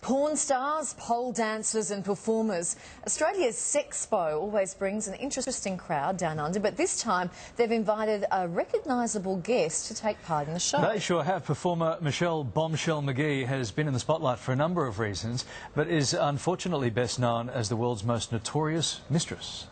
Porn stars, pole dancers and performers. Australia's Sexpo always brings an interesting crowd down under, but this time they've invited a recognisable guest to take part in the show. They sure have. Performer Bombshell McGee has been in the spotlight for a number of reasons, but is unfortunately best known as the world's most notorious mistress.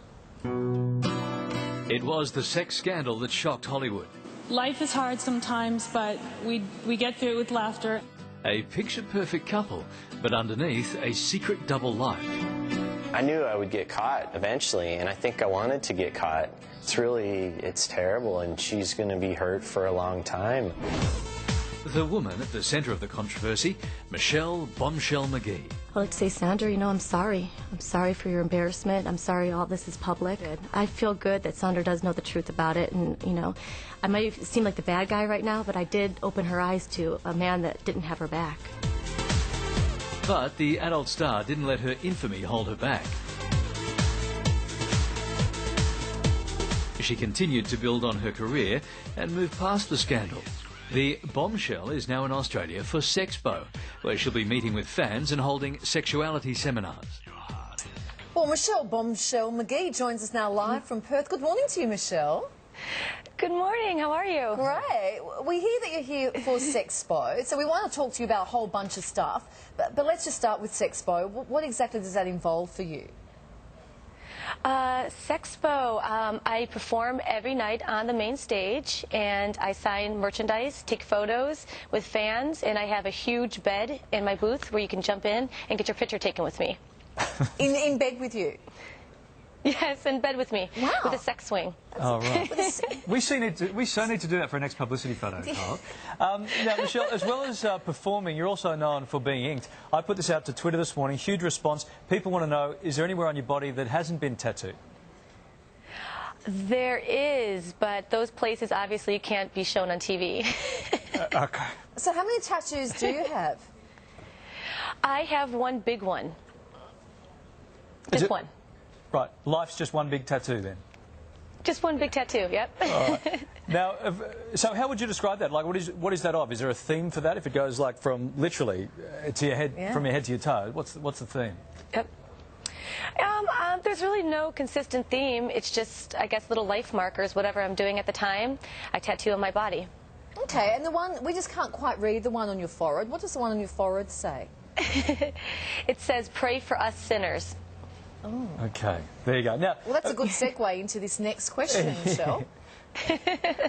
It was the sex scandal that shocked Hollywood. Life is hard sometimes, but we get through it with laughter. A picture-perfect couple, but underneath a secret double life. I knew I would get caught eventually, and I think I wanted to get caught. It's terrible, and she's going to be hurt for a long time. The woman at the centre of the controversy, Bombshell McGee. Well, let's say, Sandra, I'm sorry. I'm sorry for your embarrassment. I'm sorry all this is public. I feel good that Sandra does know the truth about it, and, I might seem like the bad guy right now, but I did open her eyes to a man that didn't have her back. But the adult star didn't let her infamy hold her back. She continued to build on her career and move past the scandal. The Bombshell is now in Australia for Sexpo, where she'll be meeting with fans and holding sexuality seminars. Well, Bombshell McGee joins us now live from Perth. Good morning to you, Michelle. Good morning. How are you? Great. We hear that you're here for Sexpo, so we want to talk to you about a whole bunch of stuff. But let's just start with Sexpo. What exactly does that involve for you? Sexpo, I perform every night on the main stage, and I sign merchandise, take photos with fans, and I have a huge bed in my booth where you can jump in and get your picture taken with me. In bed with you? Yes, in bed with me. Wow. With a sex swing. Oh, right. we so need to do that for our next publicity photo, Carl. Now, Michelle, as well as performing, you're also known for being inked. I put this out to Twitter this morning, huge response. People want to know, is there anywhere on your body that hasn't been tattooed? There is, but those places obviously can't be shown on TV. Okay. So how many tattoos do you have? I have one big one. Just one. Right. Life's just one big tattoo, then? Just one big tattoo, yep. All right. Now, so how would you describe that? Like, what is that of? Is there a theme for that? If it goes, like, from literally to your head, from your head to your toe, what's the theme? Yep. There's really no consistent theme. It's just, I guess, little life markers, whatever I'm doing at the time, I tattoo on my body. Okay, and the one, we just can't quite read the one on your forehead. What does the one on your forehead say? It says, "Pray for us sinners." Oh. Okay, there you go. Now, well, that's a good segue into this next question, Michelle.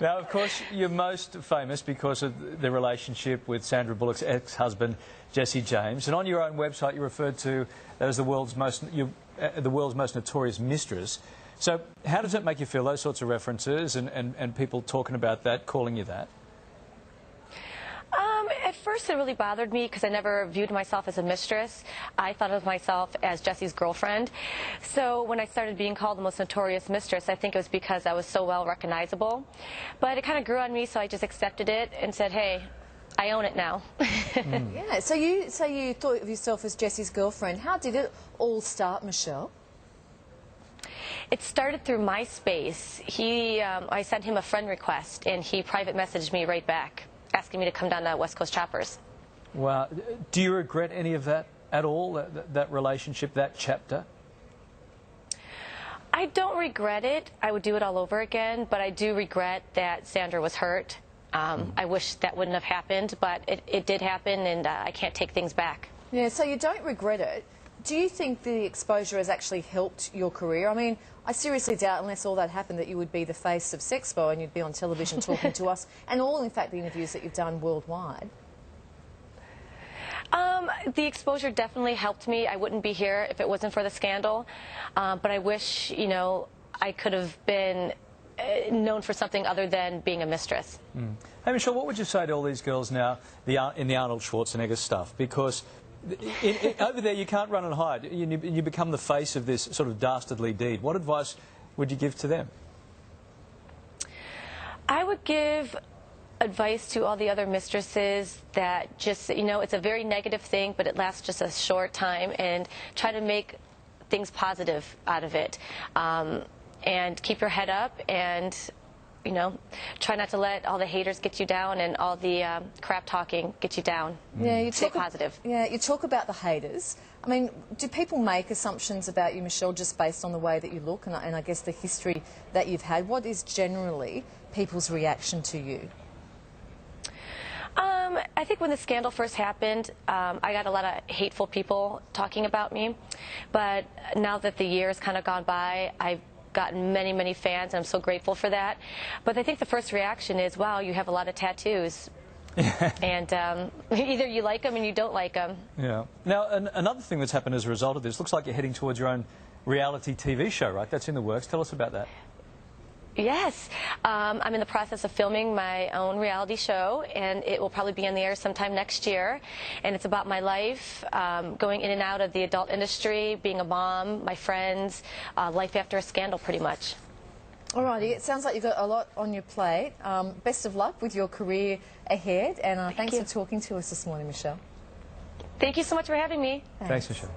Now, of course, you're most famous because of the relationship with Sandra Bullock's ex-husband, Jesse James. And on your own website, you referred to that as the world's most notorious mistress. So how does it make you feel, those sorts of references and people talking about that, calling you that? At first it really bothered me because I never viewed myself as a mistress. I thought of myself as Jesse's girlfriend. So when I started being called the most notorious mistress, I think it was because I was so well recognizable. But it kind of grew on me, so I just accepted it and said, hey, I own it now. Yeah, so you thought of yourself as Jesse's girlfriend. How did it all start, Michelle? It started through MySpace. I sent him a friend request, and he private messaged me right back, asking me to come down to West Coast Choppers. Wow. Do you regret any of that at all, that relationship, that chapter? I don't regret it. I would do it all over again, but I do regret that Sandra was hurt. I wish that wouldn't have happened, but it did happen, and I can't take things back. Yeah, so you don't regret it. Do you think the exposure has actually helped your career? I mean, I seriously doubt, unless all that happened, that you would be the face of Sexpo and you'd be on television talking to us, and all, in fact, the interviews that you've done worldwide. The exposure definitely helped me. I wouldn't be here if it wasn't for the scandal, but I wish, I could have been known for something other than being a mistress. Hey, Michelle, what would you say to all these girls now in the Arnold Schwarzenegger stuff? Because over there you can't run and hide. You become the face of this sort of dastardly deed. What advice would you give to them? I would give advice to all the other mistresses that just, it's a very negative thing, but it lasts just a short time, and try to make things positive out of it. And keep your head up and you know, try not to let all the haters get you down and all the crap talking get you down. Yeah, you Stay talk positive. Yeah, you talk about the haters. I mean, do people make assumptions about you, Michelle, just based on the way that you look and I guess the history that you've had? What is generally people's reaction to you? I think when the scandal first happened, I got a lot of hateful people talking about me. But now that the years kind of gone by, I've gotten many, many fans, and I'm so grateful for that. But I think the first reaction is, wow, you have a lot of tattoos. And either you like them and you don't like them. Yeah. Now, another thing that's happened as a result of this, looks like you're heading towards your own reality TV show, right? That's in the works. Tell us about that. Yes. I'm in the process of filming my own reality show, and it will probably be in the air sometime next year. And it's about my life, going in and out of the adult industry, being a mom, my friends, life after a scandal, pretty much. Alrighty, it sounds like you've got a lot on your plate. Best of luck with your career ahead, and thanks for talking to us this morning, Michelle. Thank you so much for having me. Thanks Michelle.